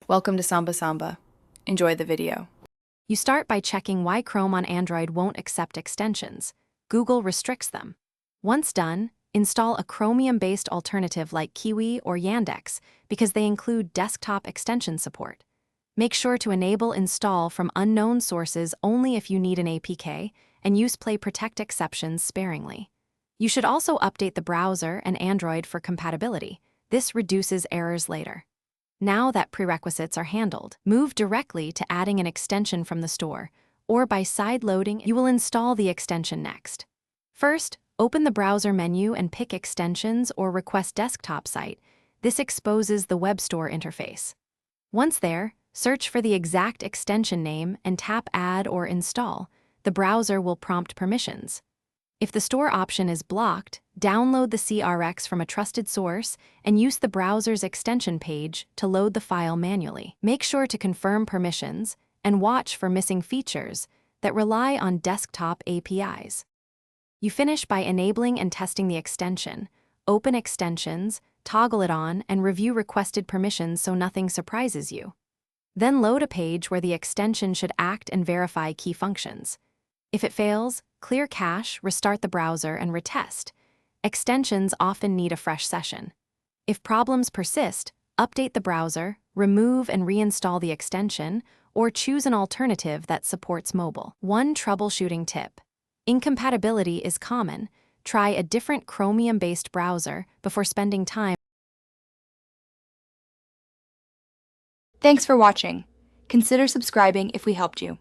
Welcome to Samba Samba. Enjoy the video. You start by checking why Chrome on Android won't accept extensions. Google restricts them. Once done, install a Chromium-based alternative like Kiwi or Yandex because they include desktop extension support. Make sure to enable install from unknown sources only if you need an APK, and use Play Protect exceptions sparingly. You should also update the browser and Android for compatibility. This reduces errors later. Now that prerequisites are handled, move directly to adding an extension from the store, or by side-loading, you will install the extension next. First, open the browser menu and pick Extensions or Request Desktop Site. This exposes the web store interface. Once there, search for the exact extension name and tap Add or Install. The browser will prompt permissions. If the store option is blocked, download the CRX from a trusted source and use the browser's extension page to load the file manually. Make sure to confirm permissions and watch for missing features that rely on desktop APIs. You finish by enabling and testing the extension. Open extensions, toggle it on, and review requested permissions so nothing surprises you. Then load a page where the extension should act and verify key functions. If it fails, clear cache, restart the browser, and retest. Extensions often need a fresh session. If problems persist, update the browser, remove and reinstall the extension, or choose an alternative that supports mobile. One troubleshooting tip: incompatibility is common. Try a different Chromium-based browser before spending time. Thanks for watching. Consider subscribing if we helped you.